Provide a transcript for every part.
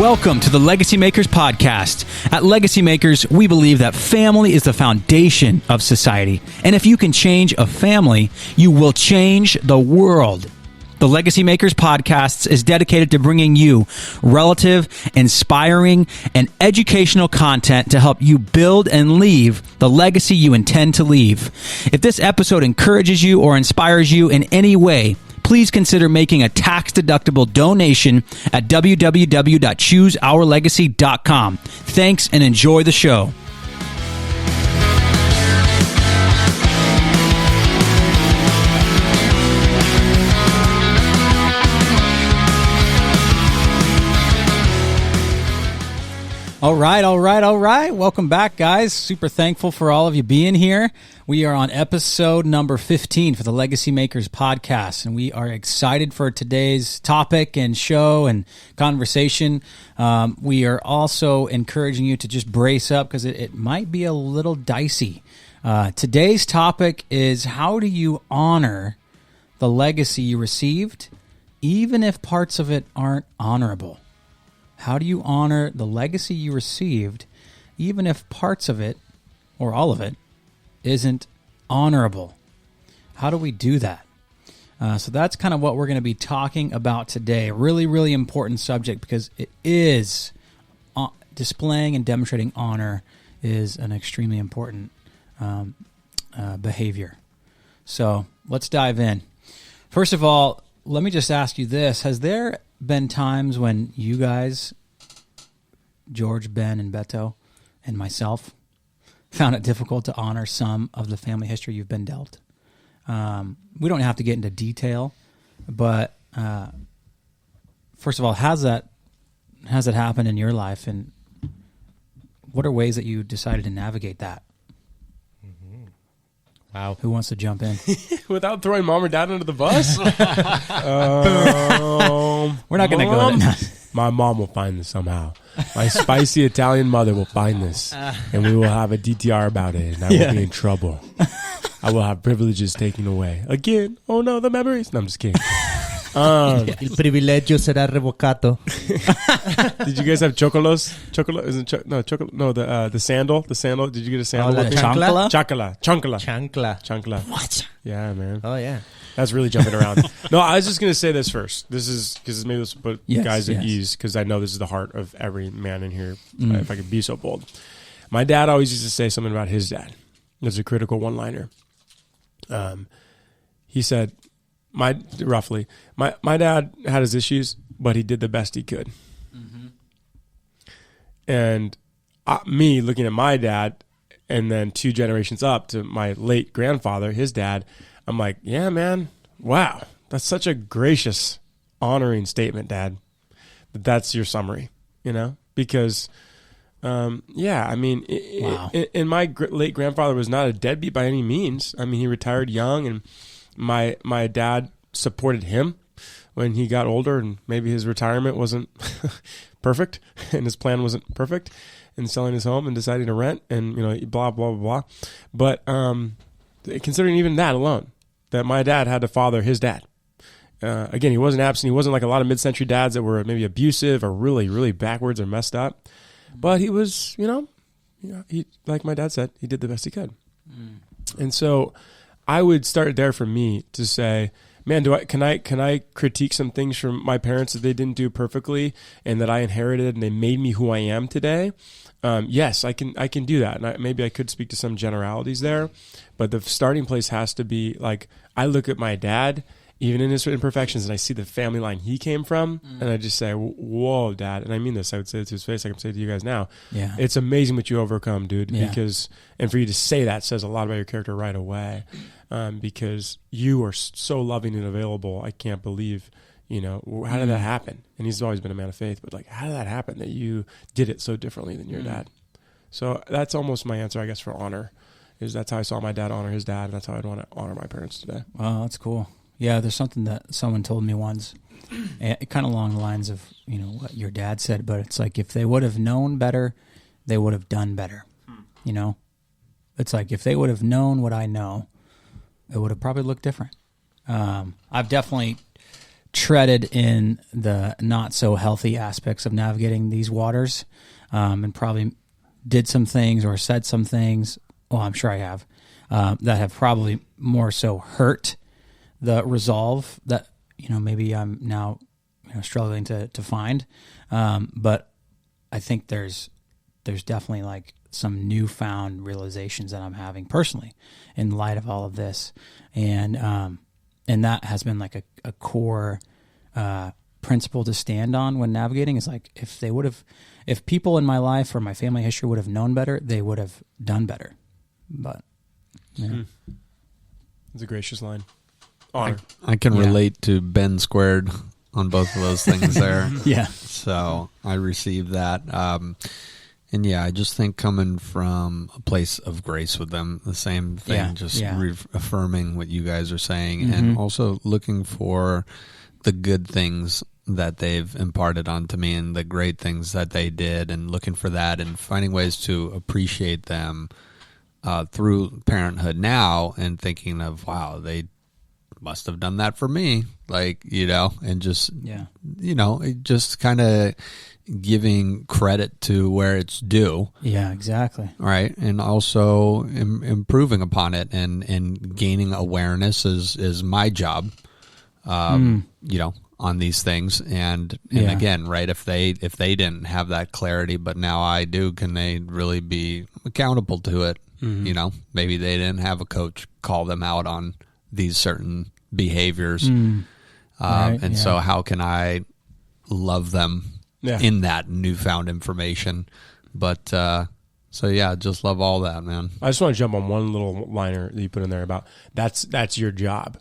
Welcome to the Legacymakers podcast. At Legacymakers, we believe that family is the foundation of society. And if you can change a family, you will change the world. The Legacymakers podcast is dedicated to bringing you relative, inspiring, and educational content to help you build and leave the legacy you intend to leave. If this episode encourages you or inspires you in any way, please consider making a tax-deductible donation at www.chooseourlegacy.com. Thanks and enjoy the show. All right. Welcome back, guys. Super thankful for all of you being here. We are on episode number 15 for the Legacymakers podcast, and we are excited for today's topic and show and conversation. We are also encouraging you to just brace up because it might be a little dicey. Today's topic is, how do you honor the legacy you received, even if parts of it aren't honorable? How do you honor the legacy you received, even if parts of it, or all of it, isn't honorable? How do we do that? So that's kind of what we're going to be talking about today. Really, really important subject because it is displaying and demonstrating honor is an extremely important behavior. So let's dive in. First of all, let me just ask you this. Has there been times when you guys, George, Ben, and Beto, and myself, found it difficult to honor some of the family history you've been dealt? We don't have to get into detail, but first of all, has it happened in your life, and what are ways that you decided to navigate that? Wow. Who wants to jump in? Without throwing mom or dad under the bus? We're not going to go there. My mom will find this somehow. My spicy Italian mother will find this, and we will have a DTR about it, and I will be in trouble. I will have privileges taken away. Again. Oh, no, the memories. No, I'm just kidding. El privilegio será revocado. Did you guys have chocolos? The sandal. The sandal. Did you get a sandal? Oh, chancla? Chancla. What? Yeah, man. Oh, yeah. That's really jumping around. No, I was just going to say this first. This is because maybe this will put guys at ease, because I know this is the heart of every man in here, if I could be so bold. My dad always used to say something about his dad. It's a critical one-liner. He said, my dad had his issues, but he did the best he could. Mm-hmm. And me looking at my dad, and then 2 generations up to my late grandfather, his dad, I'm like, yeah, man, wow, that's such a gracious, honoring statement, Dad. That's your summary, because, and my late grandfather was not a deadbeat by any means. I mean, he retired young, and my dad supported him when he got older, and maybe his retirement wasn't perfect, and his plan wasn't perfect, and selling his home and deciding to rent, and blah blah blah. But considering even that alone, that my dad had to father his dad. Again, he wasn't absent. He wasn't like a lot of mid-century dads that were maybe abusive or really, really backwards or messed up. But he was, he, like my dad said, he did the best he could. And so I would start there for me to say, man, can I critique some things from my parents that they didn't do perfectly and that I inherited and they made me who I am today? Yes, I can do that. And maybe I could speak to some generalities there, but the starting place has to be like, I look at my dad, even in his imperfections, and I see the family line he came from, and I just say, whoa, Dad. And I mean this. I would say it to his face. I can say it to you guys now. Yeah. It's amazing what you overcome, dude. Yeah. And for you to say that says a lot about your character right away, because you are so loving and available. I can't believe, how did that happen? And he's always been a man of faith, but how did that happen that you did it so differently than your dad? So that's almost my answer, I guess, for honor. That's how I saw my dad honor his dad, and that's how I'd want to honor my parents today. Wow, that's cool. Yeah, there's something that someone told me once, kind of along the lines of, what your dad said, but it's like, if they would have known better, they would have done better. It's like, if they would have known what I know, it would have probably looked different. I've definitely treaded in the not so healthy aspects of navigating these waters, and probably did some things or said some things. Well, I'm sure I have, that have probably more so hurt the resolve that, maybe I'm now, struggling to find. But I think there's definitely like some newfound realizations that I'm having personally in light of all of this. And that has been like a core principle to stand on when navigating, is like, if people in my life or my family history would have known better, they would have done better. But yeah. It's a gracious line. Honor. I can relate to Ben squared on both of those things there. Yeah. So I received that. And yeah, I just think coming from a place of grace with them, the same thing, affirming what you guys are saying, and also looking for the good things that they've imparted onto me and the great things that they did, and looking for that and finding ways to appreciate them through parenthood now, and thinking of, wow, they must have done that for me, and just, just kind of giving credit to where it's due. Yeah, exactly. Right. And also improving upon it and gaining awareness is my job, on these things. And again, right, if they didn't have that clarity, but now I do, can they really be accountable to it? Maybe they didn't have a coach call them out on these certain behaviors. So how can I love them in that newfound information? But just love all that, man. I just want to jump on one little liner that you put in there about that's your job,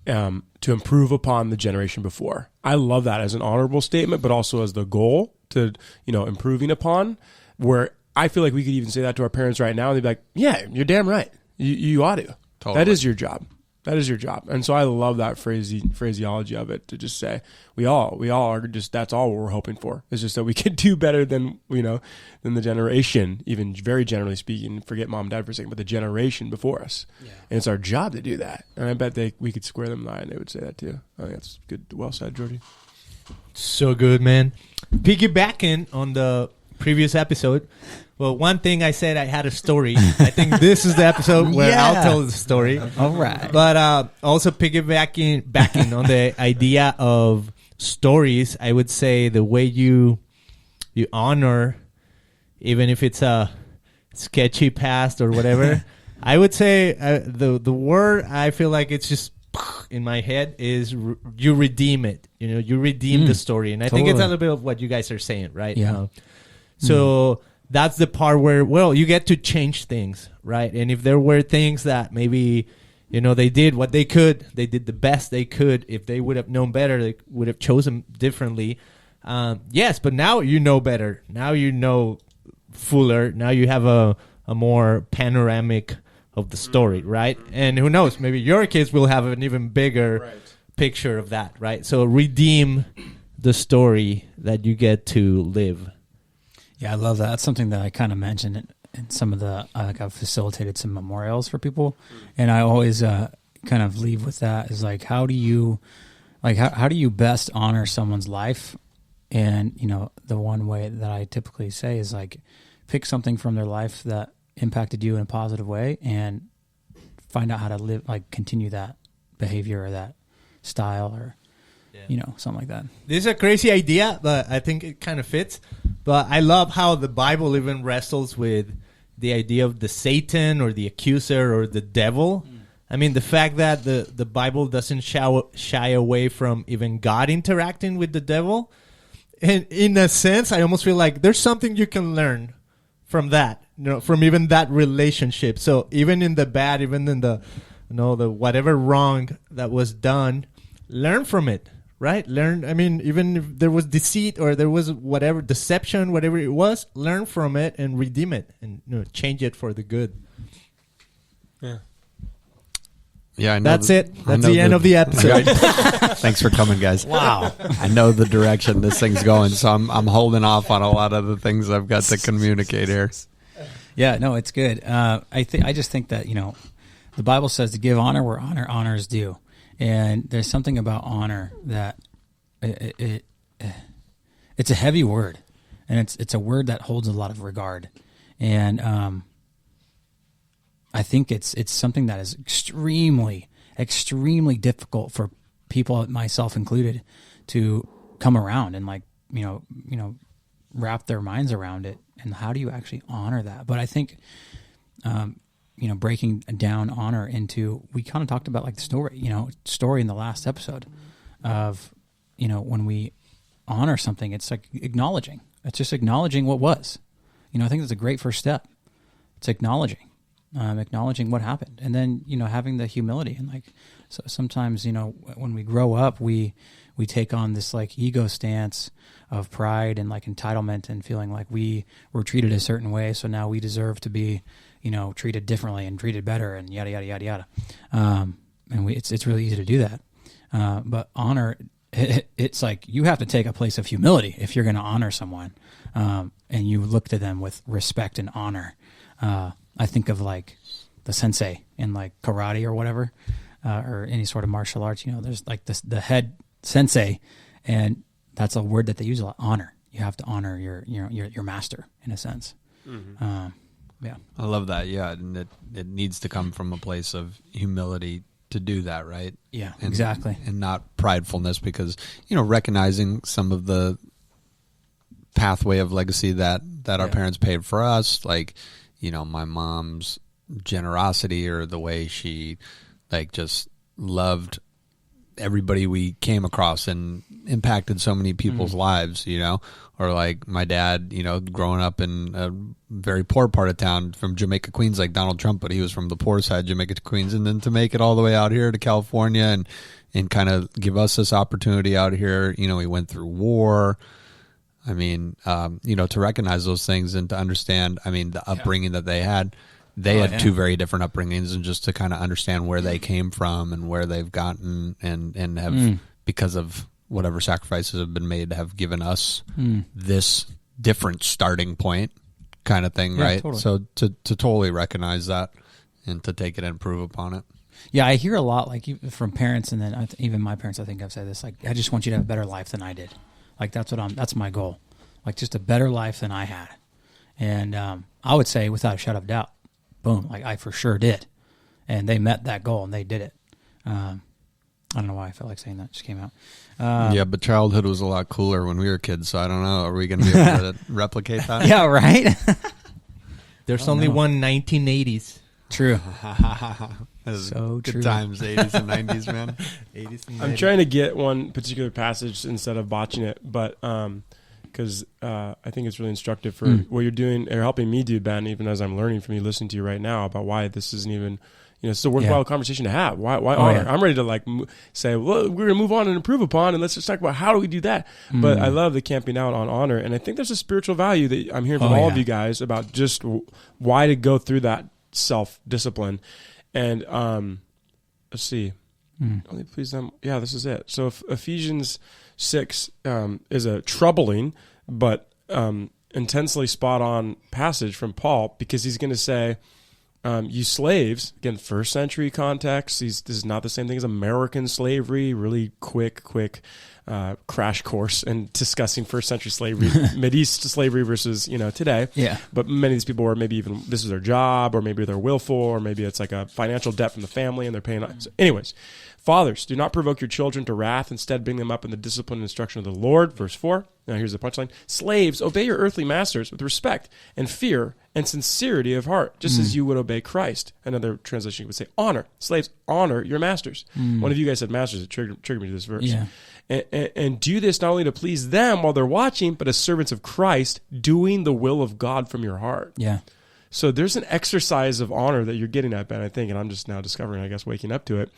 to improve upon the generation before. I love that as an honorable statement, but also as the goal to, improving upon, where I feel like we could even say that to our parents right now, and they'd be like, yeah, you're damn right. You ought to. Totally. That is your job. That is your job. And so I love that phraseology of it, to just say we all are just, that's all we're hoping for. It's just that we could do better than the generation, even very generally speaking, forget mom and dad for a second, but the generation before us. Yeah. And it's our job to do that. And I bet we could square them line. They would say that too. I think that's good. Well said, Jordy. So good, man. Piggybacking on the previous episode, well, one thing I said, I had a story. I think this is the episode where I'll tell the story. All right. But also piggybacking on the idea of stories, I would say the way you honor, even if it's a sketchy past or whatever, I would say the word I feel like it's just in my head is you redeem it. You redeem the story. And I think it's a little bit of what you guys are saying, right? Yeah. So that's the part where, you get to change things, right? And if there were things that maybe, they did what they could, they did the best they could. If they would have known better, they would have chosen differently. Yes, but now you know better. Now you know fuller. Now you have a more panoramic of the story, right? And who knows, maybe your kids will have an even bigger picture of that, right? So redeem the story that you get to live. Yeah, I love that. That's something that I kind of mentioned in some of the, I've facilitated some memorials for people, and I always kind of leave with that, is like, how do you best honor someone's life? And, the one way that I typically say is like, pick something from their life that impacted you in a positive way and find out how to live, like continue that behavior or that style or, something like that. This is a crazy idea, but I think it kind of fits. But I love how the Bible even wrestles with the idea of the Satan or the accuser or the devil. I mean, the fact that the Bible doesn't shy away from even God interacting with the devil. And in a sense, I almost feel like there's something you can learn from that, from even that relationship. So even in the bad, even in the whatever wrong that was done, learn from it. Right? Learn, I mean, even if there was deceit or there was whatever, deception, whatever it was, learn from it and redeem it and change it for the good. Yeah. Yeah, I know that's it. That's the end of the episode. Thanks for coming, guys. Wow. I know the direction this thing's going, so I'm holding off on a lot of the things I've got to communicate here. Yeah, no, it's good. I just think that, the Bible says to give honor where honor is due. And there's something about honor that it's a heavy word, and it's a word that holds a lot of regard. And I think it's something that is extremely, extremely difficult for people, myself included, to come around and wrap their minds around it. And how do you actually honor that? But I think, breaking down honor into, we kind of talked about like the story in the last episode of, when we honor something, it's like acknowledging. It's just acknowledging what was. I think that's a great first step. It's acknowledging what happened, and then having the humility. And so sometimes when we grow up, we take on this like ego stance of pride and like entitlement and feeling like we were treated a certain way, so now we deserve to be treated differently and treated better and yada yada yada yada. And it's really easy to do that, but honor. It's like you have to take a place of humility if you're going to honor someone, and you look to them with respect and honor. I think of like the sensei in like karate or whatever, or any sort of martial arts. There's like the head sensei, and that's a word that they use a lot. Honor. You have to honor your master in a sense. Mm-hmm. Yeah, I love that. Yeah, and it needs to come from a place of humility to do that, right? Yeah, exactly. And not pridefulness, because recognizing some of the pathway of legacy that our parents paved for us, like my mom's generosity, or the way she like just loved everybody we came across and impacted so many people's lives, or like my dad, growing up in a very poor part of town from Jamaica, Queens, like Donald Trump, but he was from the poor side, Jamaica, Queens, and then to make it all the way out here to California and kind of give us this opportunity out here. He went through war. I mean, to recognize those things and to understand, the upbringing that they had. They had two very different upbringings, and just to kind of understand where they came from and where they've gotten and have, because of whatever sacrifices have been made, have given us this different starting point kind of thing, right? Totally. So to totally recognize that and to take it and improve upon it. Yeah, I hear a lot like from parents, and then even my parents, I think I've said this, like, I just want you to have a better life than I did. Like that's my goal. Like just a better life than I had. And I would say without a shadow of doubt, boom, like I for sure did. And they met that goal and they did it. I don't know why I felt like saying that. It just came out. Yeah, but childhood was a lot cooler when we were kids, so I don't know. Are we going to be able to replicate that? Yeah, right? There's only one 1980s. True. So good true. Times, 80s and 90s, man. 80s and 90s. I'm trying to get one particular passage instead of botching it, but because I think it's really instructive for what you're doing or helping me do, Ben, even as I'm learning from you, listening to you right now about why this isn't even, it's a worthwhile conversation to have. Why honor? Yeah. I'm ready to say, well, we're going to move on and improve upon, and let's just talk about how do we do that. But I love the camping out on honor, and I think there's a spiritual value that I'm hearing from all of you guys about just why to go through that self-discipline. And let's see. Only please them. Yeah, this is it. So Ephesians 6 is a troubling but intensely spot-on passage from Paul, because he's going to say, you slaves, again, first century context, this is not the same thing as American slavery, really quick crash course in discussing first century slavery, Mideast slavery versus, today. Yeah. But many of these people were maybe even, this is their job, or maybe they're willful, or maybe it's like a financial debt from the family and they're paying. So anyways, fathers, do not provoke your children to wrath. Instead, bring them up in the discipline and instruction of the Lord. Verse 4. Now here's the punchline. Slaves, obey your earthly masters with respect and fear and sincerity of heart, just as you would obey Christ. Another translation would say honor. Slaves, honor your masters. One of you guys said masters. It triggered me to this verse. Yeah. And do this not only to please them while they're watching, but as servants of Christ, doing the will of God from your heart. Yeah. So there's an exercise of honor that you're getting at, Ben, I think, and I'm just now discovering, I guess, waking up to it.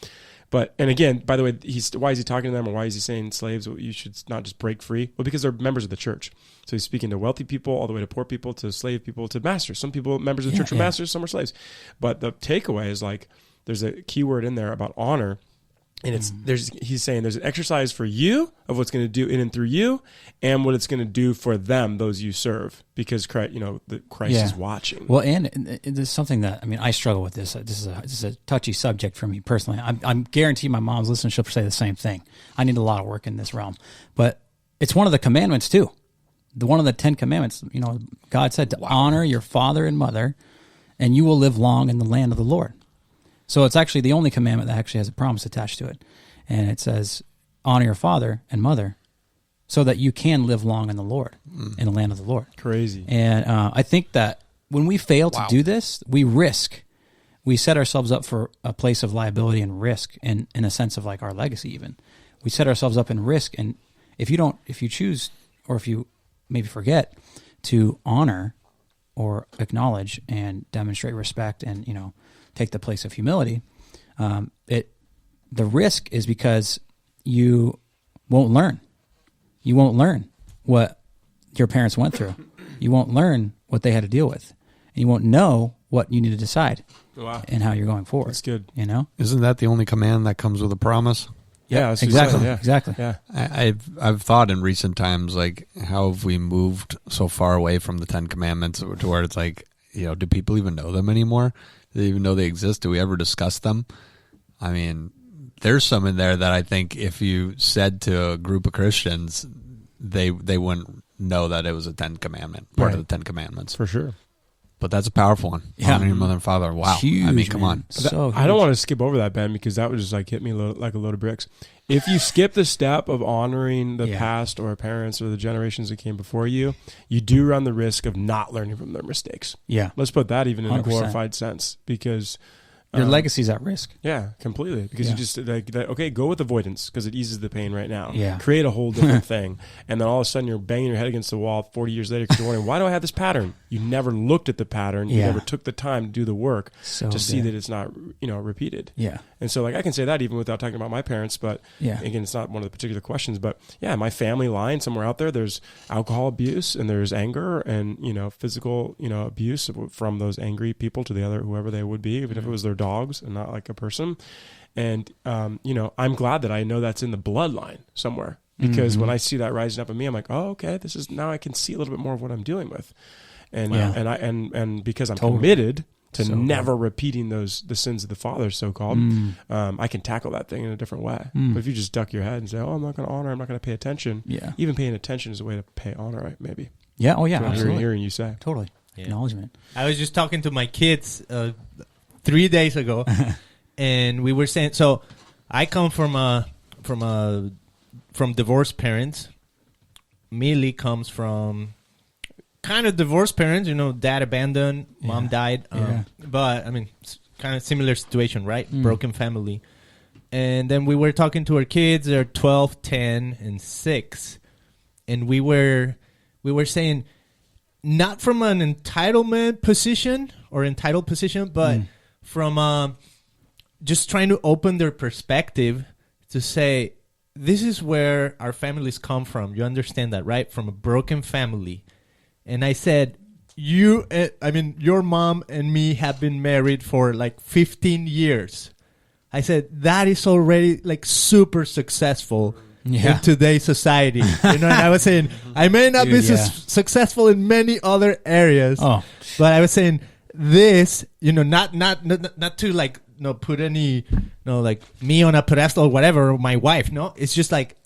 But, and again, by the way, why is he talking to them, or why is he saying slaves, you should not just break free? Well, because they're members of the church. So he's speaking to wealthy people, all the way to poor people, to slave people, to masters. Some people, members of the church, were masters, some were slaves. But the takeaway is there's a key word in there about honor, And he's saying there's an exercise for you of what's going to do in and through you, and what it's going to do for them, those you serve, because Christ, Christ is watching. Well, and there's something that, I struggle with this. This is a touchy subject for me personally. I'm guaranteed my mom's listening, she'll say the same thing. I need a lot of work in this realm. But it's one of the commandments too. One of the 10 commandments, God said to honor your father and mother, and you will live long in the land of the Lord. So it's actually the only commandment that actually has a promise attached to it. And it says, honor your father and mother so that you can live long in the Lord, in the land of the Lord. Crazy. And I think that when we fail to do this, we set ourselves up for a place of liability and risk, in a sense of like our legacy even. We set ourselves up in risk. And if you choose, or if you maybe forget to honor or acknowledge and demonstrate respect and, take the place of humility, the risk is because you won't learn. You won't learn what your parents went through. You won't learn what they had to deal with. And you won't know what you need to decide and how you're going forward. That's good. Isn't that the only command that comes with a promise? Yeah, exactly. Yeah. Exactly. Yeah. I've thought in recent times, like, how have we moved so far away from the 10 Commandments to where it's like, do people even know them anymore? Do they even know they exist? Do we ever discuss them? There's some in there that I think if you said to a group of Christians, they wouldn't know that it was a 10 commandment, part of the 10 Commandments. For sure. But that's a powerful one. Yeah. Honor your mother and father. Wow. Huge, come on. So I don't want to skip over that, Ben, because that would just like hit me like a load of bricks. If you skip the step of honoring the past or parents or the generations that came before you, you do run the risk of not learning from their mistakes. Yeah. Let's put that even in 100%. a glorified sense, because your legacy's at risk. Yeah, completely. Because you just okay, go with avoidance because it eases the pain right now. Yeah. Create a whole different thing, and then all of a sudden you're banging your head against the wall 40 years later because you're wondering, why do I have this pattern? You never looked at the pattern. You never took the time to do the work to see that it's not repeated. Yeah. And so I can say that even without talking about my parents, but again, it's not one of the particular questions. But my family line somewhere out there, there's alcohol abuse and there's anger and physical abuse from those angry people to the other whoever they would be, even if it was their dogs and not like a person. And I'm glad that I know that's in the bloodline somewhere, because when I see that rising up in me, I'm like, oh, okay, this is, now I can see a little bit more of what I'm dealing with, and and because I'm committed to never repeating the sins of the father, so-called, I can tackle that thing in a different way. But if you just duck your head and say, oh, I'm not going to honor, I'm not going to pay attention. Yeah. Even paying attention is a way to pay honor, right? Maybe. Yeah. Oh yeah. Absolutely. Hearing you say. Totally. Yeah. Acknowledgement. I was just talking to my kids 3 days ago, and we were saying, so I come from divorced parents. Millie comes from kind of divorced parents, dad abandoned, mom died. But kind of similar situation, right? Broken family. And then we were talking to our kids. They're 12, 10, and 6. And we were saying, not from an entitlement position or entitled position, but from just trying to open their perspective to say, this is where our families come from. You understand that, right? From a broken family. And I said, your mom and me have been married for like 15 years. I said, that is already like super successful in today's society. And I was saying, I may not be successful in many other areas, but I was saying this, not to like, put any, like me on a pedestal or whatever, or my wife. No, it's just like,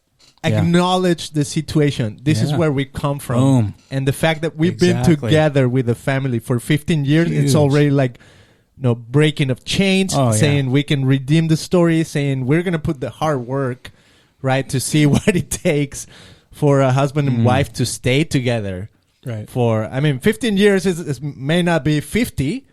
acknowledge the situation. This is where we come from. Boom. And the fact that we've been together with the family for 15 years, it's already like, breaking of chains, saying we can redeem the story, saying we're going to put the hard work, right, to see what it takes for a husband and wife to stay together. Right. 15 years may not be 50,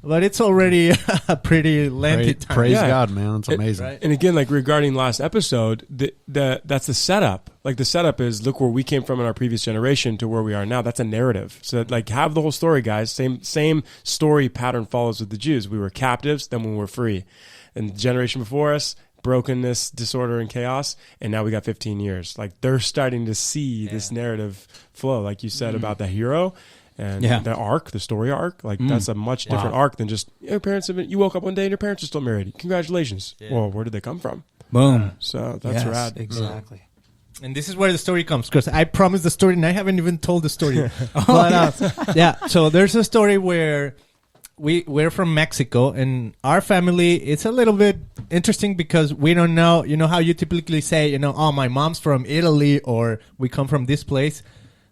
but it's already a pretty lengthy time. Praise God, man. It's amazing. Right? And again, like regarding last episode, that's the setup. Like the setup is, look where we came from in our previous generation to where we are now. That's a narrative. So like have the whole story, guys. Same story pattern follows with the Jews. We were captives, then we were free. And the generation before us, brokenness, disorder, and chaos. And now we got 15 years. Like they're starting to see this narrative flow, like you said about the hero. And the arc, the story arc, like that's a much different arc than just your parents have been, you woke up one day and your parents are still married. Congratulations. Yeah. Well, where did they come from? Boom. So that's rad. Exactly. And this is where the story comes, because I promised the story and I haven't even told the story. But so there's a story where we're from Mexico, and our family, it's a little bit interesting because we don't know, you know how you typically say, you know, oh, my mom's from Italy or we come from this place.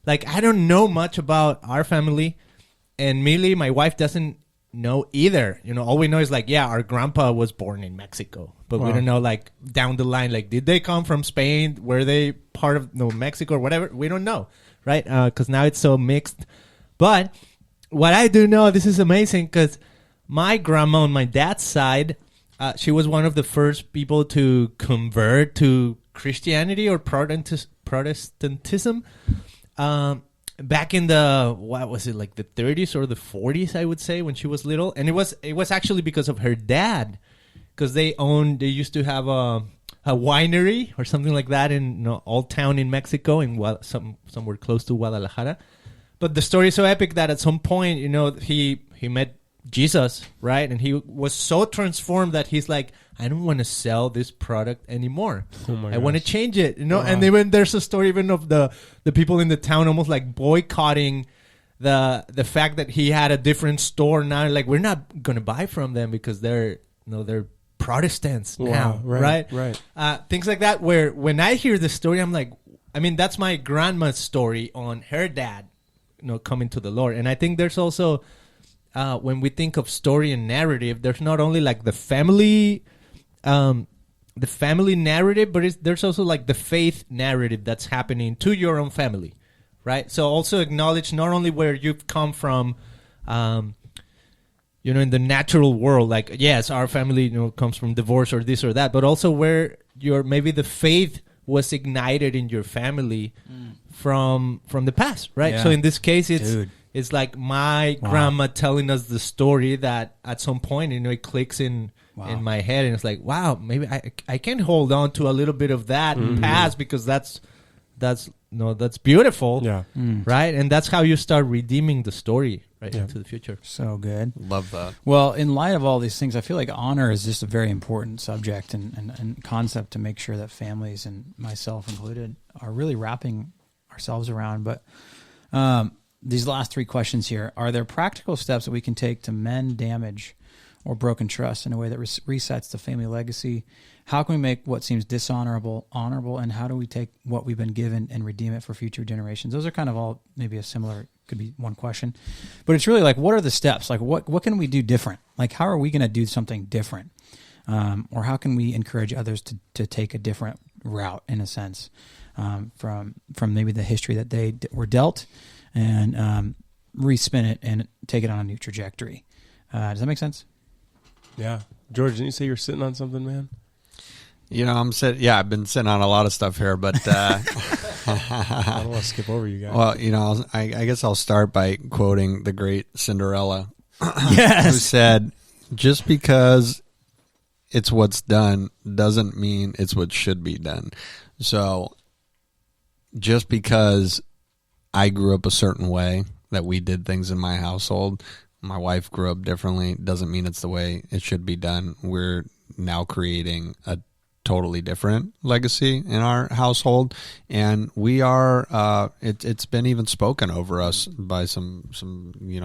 Like, I don't know much about our family, and Millie, my wife, doesn't know either. You know, all we know is like, yeah, our grandpa was born in Mexico, but we don't know like down the line, like, did they come from Spain? Were they part of Mexico or whatever? We don't know, right? Because now it's so mixed. But what I do know, this is amazing, because my grandma on my dad's side, she was one of the first people to convert to Christianity or Protestantism. Back in the, what was it, like the 30s or the 40s, I would say, when she was little. And it was actually because of her dad, because they used to have a winery or something like that in Old Town in Mexico, in somewhere close to Guadalajara. But the story is so epic that at some point, you know, he met Jesus, right? And he was so transformed that he's like, I don't want to sell this product anymore. I want to change it, you know. Wow. And even there's a story even of the people in the town almost like boycotting the fact that he had a different store now. Like, we're not going to buy from them because they're Protestants now, right? Things like that. Where when I hear the story, I'm like, I mean, that's my grandma's story on her dad, coming to the Lord. And I think there's also when we think of story and narrative, there's not only like the family narrative, but there's also like the faith narrative that's happening to your own family, right? So also acknowledge not only where you've come from, in the natural world, like, yes, our family, comes from divorce or this or that, but also where maybe the faith was ignited in your family from the past, right? Yeah. So in this case, it's like my grandma telling us the story that at some point, it clicks in my head, and it's like, wow, maybe I can hold on to a little bit of that past, because that's beautiful, right? And that's how you start redeeming the story into the future. So good. Love that. Well, in light of all these things, I feel like honor is just a very important subject and concept to make sure that families, and myself included, are really wrapping ourselves around. But these last three questions here: are there practical steps that we can take to mend damage or broken trust in a way that resets the family legacy? How can we make what seems dishonorable honorable, and how do we take what we've been given and redeem it for future generations? Those are kind of all maybe a similar, could be one question, but it's really like, what are the steps? Like, what can we do different? Like, how are we going to do something different? Or how can we encourage others to take a different route, in a sense, from maybe the history that they were dealt, and respin it and take it on a new trajectory? Does that make sense? Yeah. George, didn't you say you're sitting on something, man? I'm sitting. Yeah, I've been sitting on a lot of stuff here, but I don't want to skip over you guys. Well, I guess I'll start by quoting the great Cinderella, yes, who said, "Just because it's what's done doesn't mean it's what should be done." So, just because I grew up a certain way, that we did things in my household, my wife grew up differently, doesn't mean it's the way it should be done. We're now creating a totally different legacy in our household, and we are it's been even spoken over us by some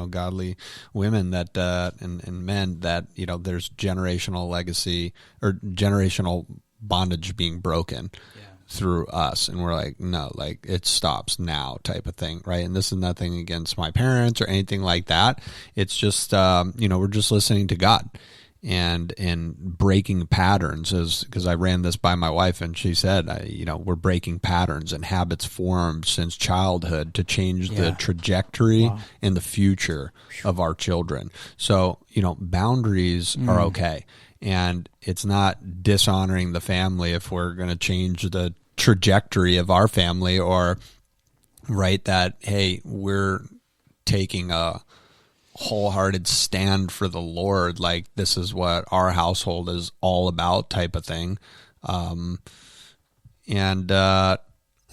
godly women that and men that there's generational legacy or generational bondage being broken through us, and we're like, no, like, it stops now, type of thing, right? And this is nothing against my parents or anything like that. It's just we're just listening to God and breaking patterns, because I ran this by my wife, and she said, we're breaking patterns and habits formed since childhood to change the trajectory and the future of our children. So boundaries are okay. And it's not dishonoring the family if we're going to change the trajectory of our family, or that, hey, we're taking a wholehearted stand for the Lord, like, this is what our household is all about, type of thing. I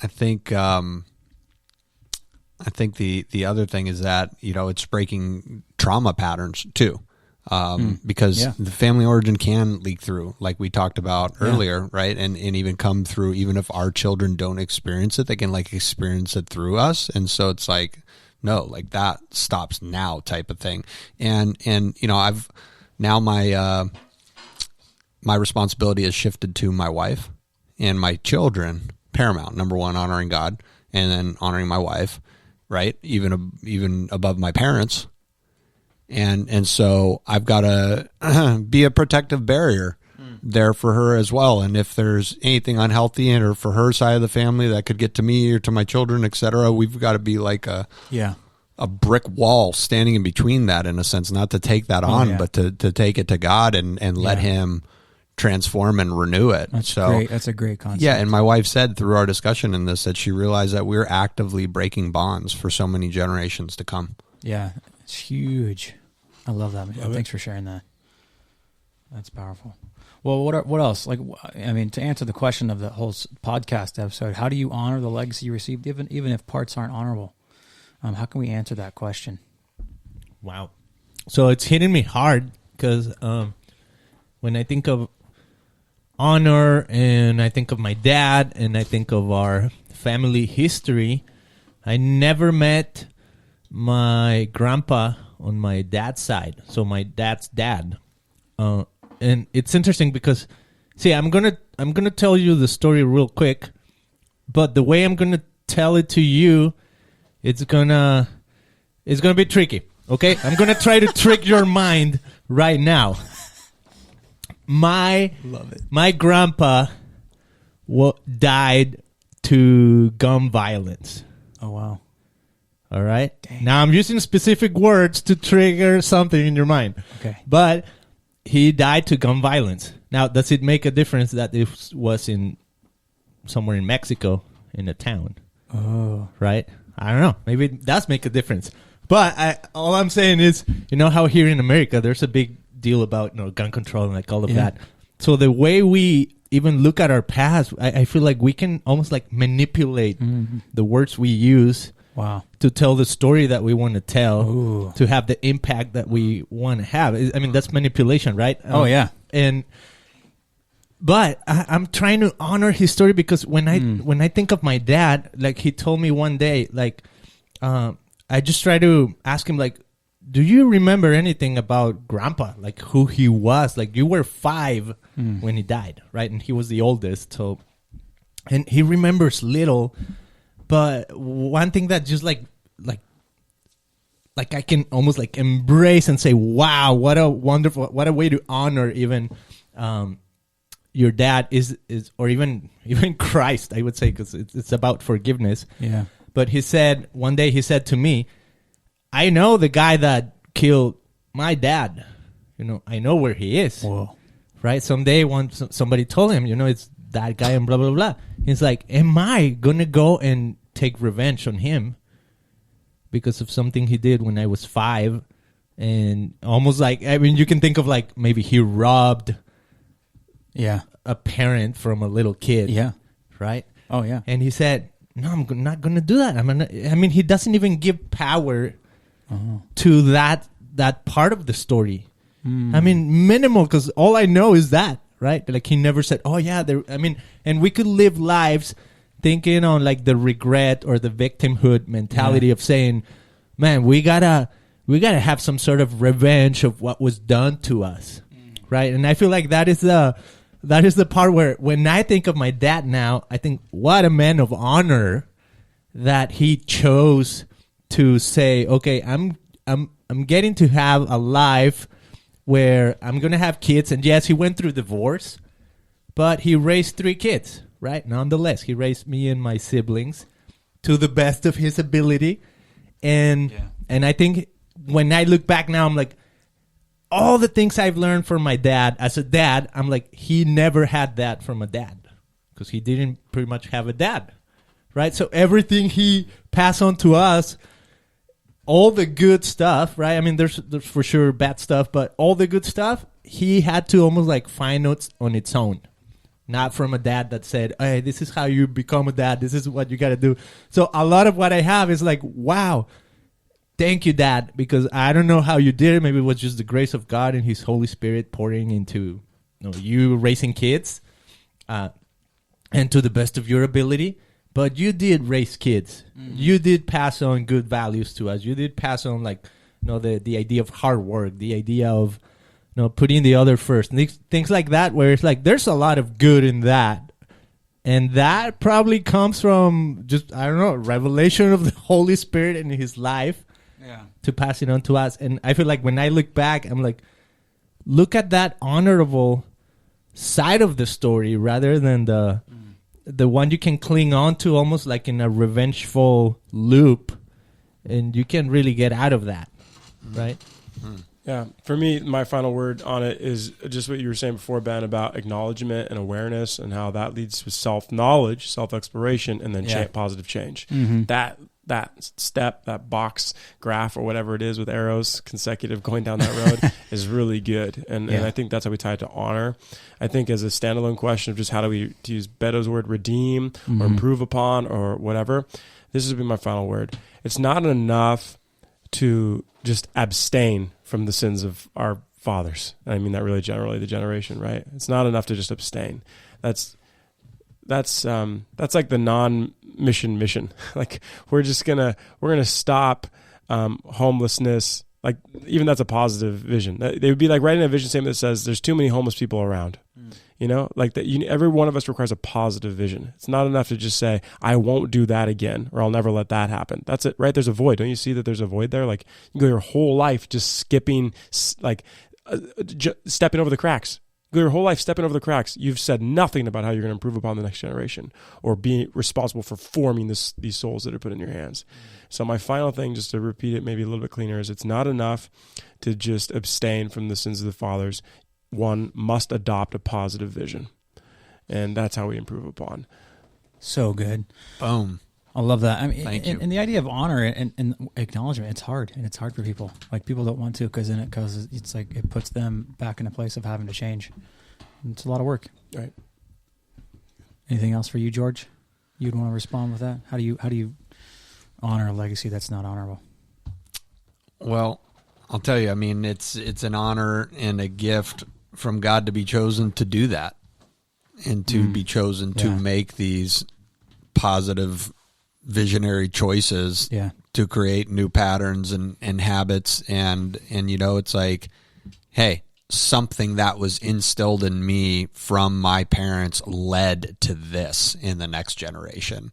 think the other thing is that it's breaking trauma patterns too. because the family origin can leak through, like we talked about earlier, right? And even come through, even if our children don't experience it, they can like experience it through us. And so it's like, no, like that stops now type of thing. And you know, I've now my responsibility has shifted to my wife and my children, paramount. Number one, honoring God, and then honoring my wife, right? Even above my parents. And so I've got to be a protective barrier there for her as well. And if there's anything unhealthy in or for her side of the family that could get to me or to my children, etc., we've got to be like a brick wall standing in between that, in a sense, not to take that on, but to take it to God and let him transform and renew it. That's great. That's a great concept. Yeah, and my wife said through our discussion in this that she realized that we're actively breaking bonds for so many generations to come. Yeah, it's huge. I love that. Thanks for sharing that. That's powerful. Well, what else? Like, I mean, to answer the question of the whole podcast episode, how do you honor the legacy you received, even if parts aren't honorable? How can we answer that question? Wow. So it's hitting me hard because when I think of honor and I think of my dad and I think of our family history, I never met my grandpa on my dad's side, so my dad's dad. And it's interesting because, see, I'm gonna tell you the story real quick, but the way I'm gonna tell it to you, it's gonna be tricky. Okay, I'm gonna try to trick your mind right now. My grandpa died to gun violence. Oh wow. All right. Dang. Now I'm using specific words to trigger something in your mind. Okay. But he died to gun violence. Now, does it make a difference that it was in somewhere in Mexico in a town? Oh. Right? I don't know. Maybe it does make a difference. But all I'm saying is, you know how here in America there's a big deal about gun control and like all of that. So the way we even look at our past, I feel like we can almost like manipulate the words we use. Wow. To tell the story that we want to tell, to have the impact that we want to have. I mean, that's manipulation, right? But I'm trying to honor his story because when I think of my dad, like he told me one day, like I just try to ask him, like, do you remember anything about Grandpa? Like who he was? Like you were 5 when he died, right? And he was the oldest, so and he remembers little. But one thing that just like I can almost like embrace and say, wow, what a way to honor even your dad is or even Christ, I would say, because it's about forgiveness. Yeah. But one day he said to me, I know the guy that killed my dad. I know where he is. Whoa. Right? Someday somebody told him, it's that guy and blah, blah, blah. He's like, am I going to go and take revenge on him because of something he did when I was 5? And almost like, I mean, you can think of like maybe he robbed a parent from a little kid. Yeah. Right? Oh, yeah. And he said, no, I'm not going to do that. I mean, he doesn't even give power to that part of the story. I mean, minimal, because all I know is that, right? Like he never said, oh yeah, and we could live lives thinking on like the regret or the victimhood mentality of saying, man, we gotta have some sort of revenge of what was done to us, right? And I feel like that is the part where when I think of my dad now, I think what a man of honor that he chose to say, okay, I'm getting to have a life where I'm going to have kids. And yes, he went through divorce, but he raised 3 kids, right? Nonetheless, he raised me and my siblings to the best of his ability. And I think when I look back now, I'm like, all the things I've learned from my dad as a dad, I'm like, he never had that from a dad because he didn't pretty much have a dad, right? So everything he passed on to us, all the good stuff, right? I mean, there's for sure bad stuff, but all the good stuff, he had to almost like find notes on its own. Not from a dad that said, hey, this is how you become a dad. This is what you got to do. So a lot of what I have is like, wow, thank you, Dad, because I don't know how you did it. Maybe it was just the grace of God and His Holy Spirit pouring into you raising kids, and to the best of your ability. But you did raise kids. You did pass on good values to us. You did pass on the idea of hard work, the idea of putting the other first, things like that. Where it's like there's a lot of good in that. And that probably comes from just, I don't know, revelation of the Holy Spirit in his life to pass it on to us. And I feel like when I look back, I'm like, look at that honorable side of the story rather than the one you can cling on to almost like in a revengeful loop. And you can really get out of that, right? Yeah, for me, my final word on it is just what you were saying before, Ben, about acknowledgement and awareness and how that leads to self-knowledge, self-exploration, and then positive change. That step, that box graph or whatever it is with arrows consecutive going down that road is really good. And I think that's how we tie it to honor. I think as a standalone question of just how do we, to use Beto's word, redeem or improve upon or whatever, this would be my final word. It's not enough to just abstain from the sins of our fathers. I mean that really generally, the generation, right? It's not enough to just abstain. That's like the non-mission. Like we're gonna stop homelessness. Like even that's a positive vision. They would be like writing a vision statement that says there's too many homeless people around. Like that. Every one of us requires a positive vision. It's not enough to just say I won't do that again or I'll never let that happen. That's it, right? There's a void. Don't you see that there's a void there? Like you go your whole life just skipping, stepping over the cracks. You go your whole life stepping over the cracks. You've said nothing about how you're going to improve upon the next generation or be responsible for forming these souls that are put in your hands. So my final thing, just to repeat it maybe a little bit cleaner, is it's not enough to just abstain from the sins of the fathers. One must adopt a positive vision, and that's how we improve upon. So good. Boom. I love that. I mean, Thank you. And the idea of honor and acknowledgement, it's hard, and it's hard for people. Like people don't want to because it's like it puts them back in a place of having to change. And it's a lot of work. Right. Anything else for you, George? You'd want to respond with that? How do you honor a legacy that's not honorable? Well, I'll tell you. I mean, it's an honor and a gift from God to be chosen to do that, and to be chosen to make these positive visionary choices to create new patterns and habits. And it's like, hey, something that was instilled in me from my parents led to this in the next generation.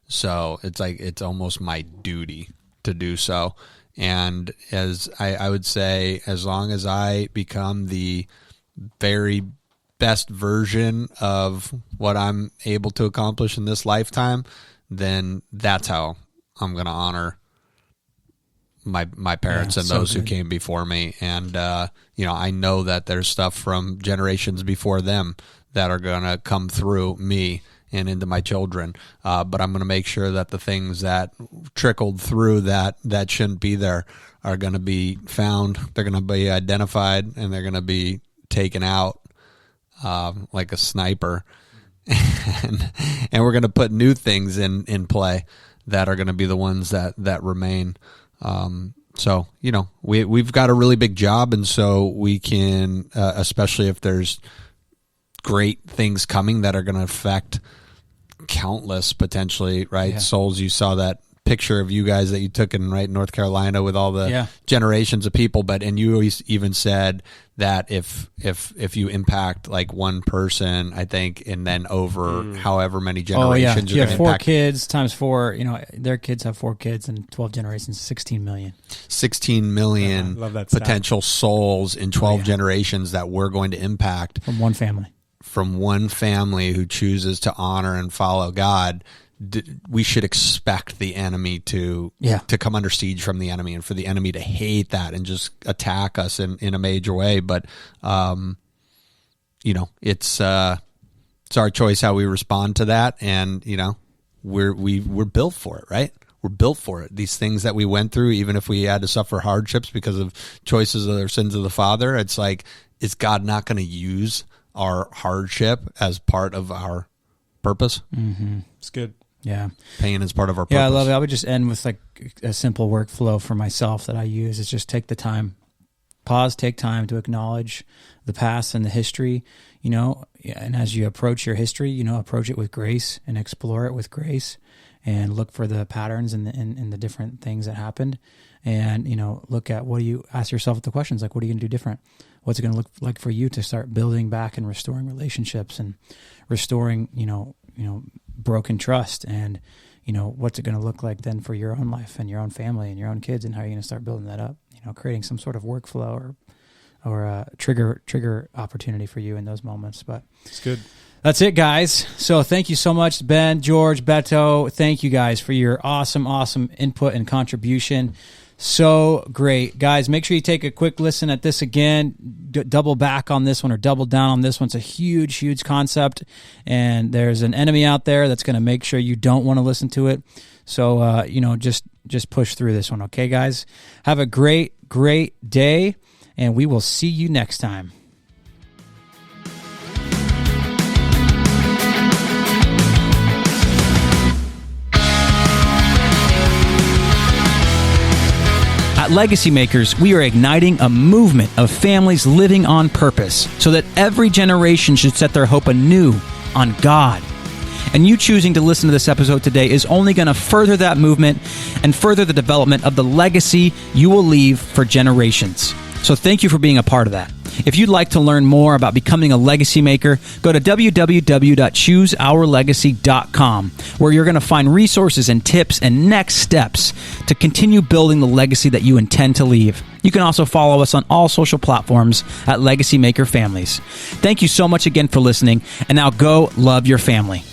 So it's like, it's almost my duty to do so. And as I would say, as long as I become the very best version of what I'm able to accomplish in this lifetime, then that's how I'm going to honor my parents and those who came before me. And, I know that there's stuff from generations before them that are going to come through me and into my children. But I'm going to make sure that the things that trickled through that shouldn't be there are going to be found. They're going to be identified, and they're going to be taken out like a sniper. And we're going to put new things in play that are going to be the ones that remain. So, we've got a really big job, and so we can, especially if there's great things coming that are going to affect countless potentially, right? Souls. You saw that picture of you guys that you took in North Carolina with all the generations of people, and you even said that if you impact like one person, I think, and then over however many generations, you have 4 kids times 4, their kids have 4 kids and 12 generations, 16 million love that potential souls in 12 generations that we're going to impact from one family who chooses to honor and follow God. We should expect the enemy to come under siege from the enemy, and for the enemy to hate that and just attack us in a major way. But it's our choice how we respond to that, and we're built for it, right? We're built for it. These things that we went through, even if we had to suffer hardships because of choices of their sins of the father, it's like, is God not going to use our hardship as part of our purpose? It's good. Yeah. Pain is part of our purpose. Yeah, I love it. I would just end with like a simple workflow for myself that I use is just take the time, pause, take time to acknowledge the past and the history, you know, and as you approach your history, you know, approach it with grace and explore it with grace and look for the patterns and the different things that happened. And, you know, look at ask yourself the questions like, what are you going to do different? What's it going to look like for you to start building back and restoring relationships and restoring, you know, broken trust? And, you know, what's it going to look like then for your own life and your own family and your own kids, and how are you going to start building that up? You know, creating some sort of workflow or a trigger opportunity for you in those moments. But it's good. That's it, guys. So thank you so much, Ben, George, Beto. Thank you guys for your awesome input and contribution. So great. Guys, make sure you take a quick listen at this again, double back on this one or double down on this one. It's a huge concept, and there's an enemy out there that's going to make sure you don't want to listen to it. So, you know, just push through this one. Okay, guys? Have a great day, and we will see you next time. At Legacymakers, we are igniting a movement of families living on purpose so that every generation should set their hope anew on God. And you choosing to listen to this episode today is only going to further that movement and further the development of the legacy you will leave for generations. So thank you for being a part of that. If you'd like to learn more about becoming a legacy maker, go to www.chooseourlegacy.com, where you're going to find resources and tips and next steps to continue building the legacy that you intend to leave. You can also follow us on all social platforms at Legacy Maker Families. Thank you so much again for listening, and now go love your family.